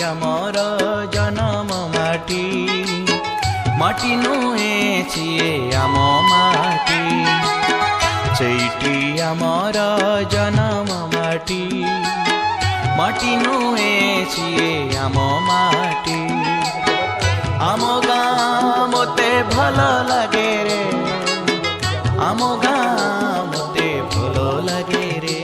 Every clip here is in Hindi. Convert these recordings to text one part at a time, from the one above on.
आमर जन्म माटी माटी नुहे छिए आम माटी चैटी आमर जन्म माटी माटी नुहे छिए आम माटी आम गाँ मते भल लगे रे आम गाँ मते भल लगे रे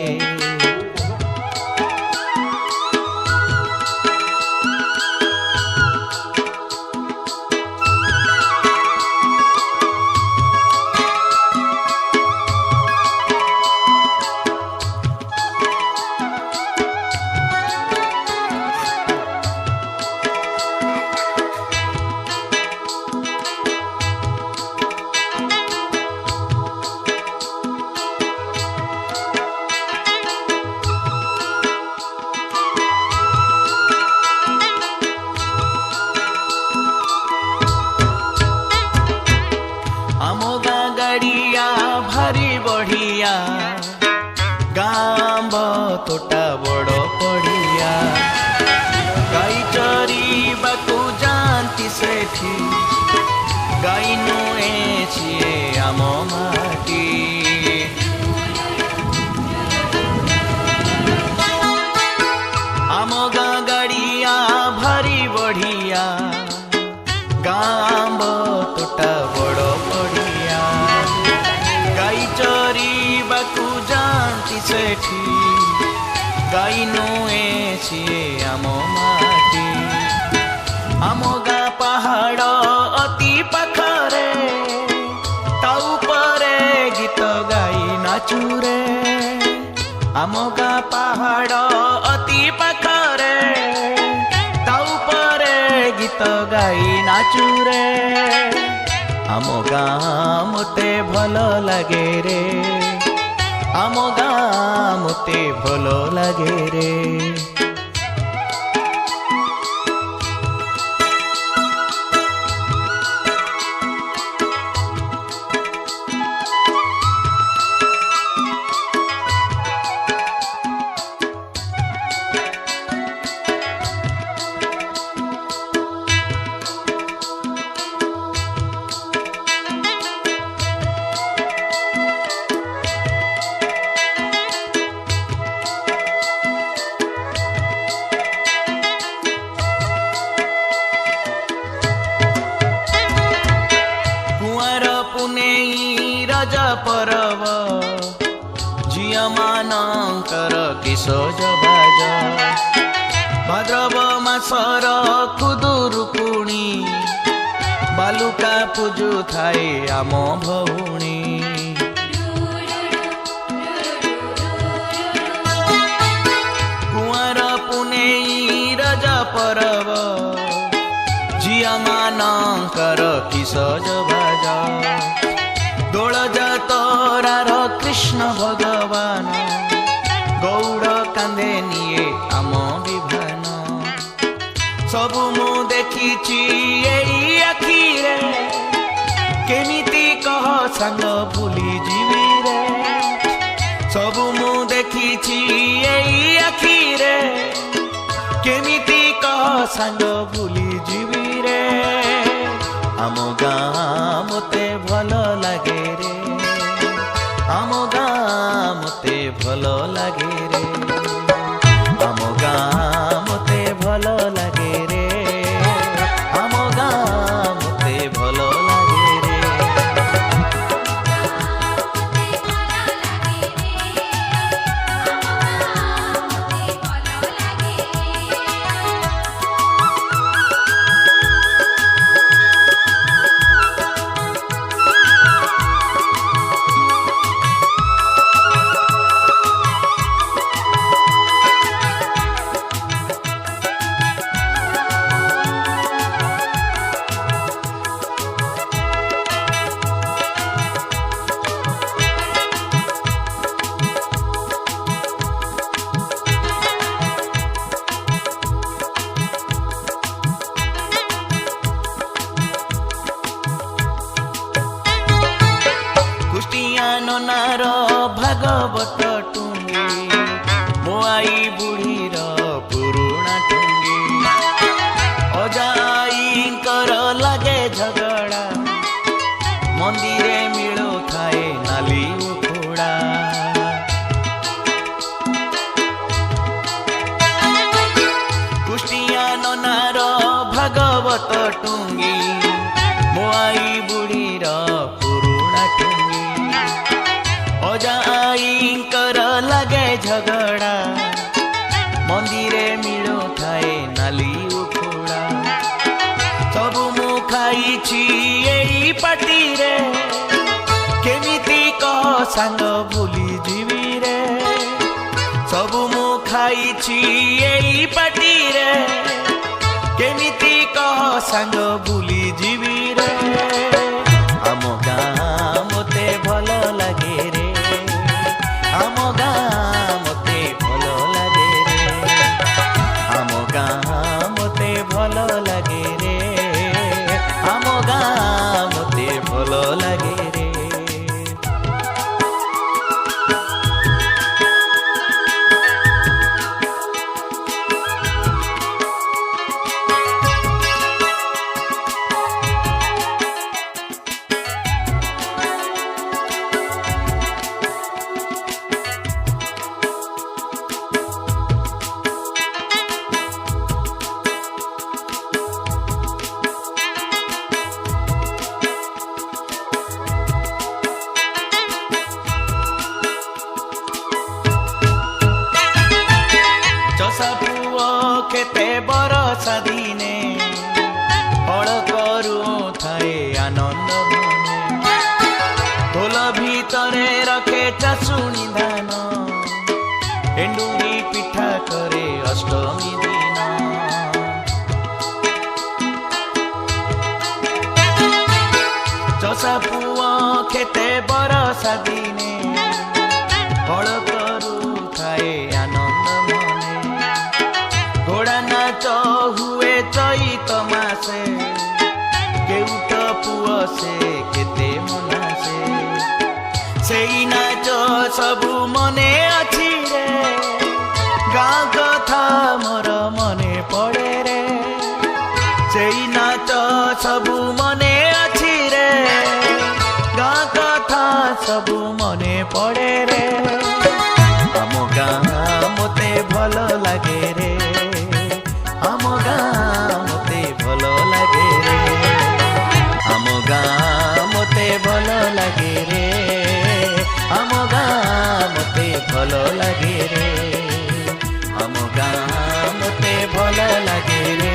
भारी बढ़िया गाँव तोटा बड़ पड़िया गाई चरिबाकू जानती सेठी गाई नुए छिए आम माटी आम गाँ गाड़िया भारी बढ़िया गाँव तोटा बड़ पड़िया गाई चरिबाकू जानती सेठी गाई नुए छिए आम माटी आम गाँ पहाड़ अति पाखरे ता उपरे गीत गाई नाचुरे आम गाँ पहाड़ अति पाखरे ता उपरे गीत गाई नाचुरे आम गाँ मते भल लगे रे आम गाँ मते भल लगे रे रजा परब झिया मानकर किस जबाज भाद्रव मासर खुदुरुकुणी बालुका पूजु थाए आम भौणी कुआर पुनेई रजा परब झिया मानकर किस जबाज दोल जातरार कृष्ण भगवान गौड़ कांदे निये आम विभान सबु मु देखिछि एई आखिरे केमिति कह सांग भूली जीवी रे सबु मु देखिछि एई आखिरे केमिति कह सांग भूली जीवी रे आम गाँ मते भल लगे रे आम गाँ मते भल लगे रे आम गाँ मते भल लगे रे आम गाँ मते भल लगे रे ननार भागवत टुंगी मो आई बुढ़ीर पुरुणा टुंगी टुंगी मो आई बुढ़ीर पुरुणा टुंगी अजा आईकर लगे झगड़ा मंदिरे मिलु थाए नाली उखुड़ा सबु मु खाइछि एई पाटी रे केमिति कह सांग भूली जीवी रे सबु मु खाइछि एई पाटी रे केमिति कह सांग भूली जीवी रे आम गाँ मते भल लागे रे आम गाँ मते भल लागे रे आम गाँ मते भल लागे रे आम गाँ मते भल लागे रे पुओ केते बरसा दिने हल करू थाए आनंद मने ढोल भितरे रखे चासुणी धान एंडुरी पिठा करे अष्टमी दिन चषा पुओ केते बरसा दिने हल करू थाए आनंद मने घोड़ा नाच हुए चैत मासे केउट पुआ से केते मनासे सेई नाच सबु मने अछि रे गाँ कथा मोर मने पड़े रे सेई नाच सबु मने अछि रे गाँ कथा सबु मने पड़े रे आम गाँ मते भल लागे रे आम गाँ मते भल लागे रे आम गाँ मते भल लागे रे आम गाँ मते भल लागे रे आम गाँ मते भल लागे रे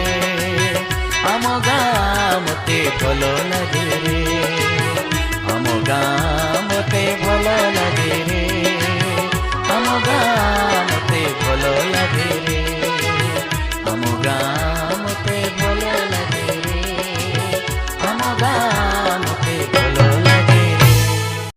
आम गाँ मते भल लागे रे आम गाँ मते भल लागे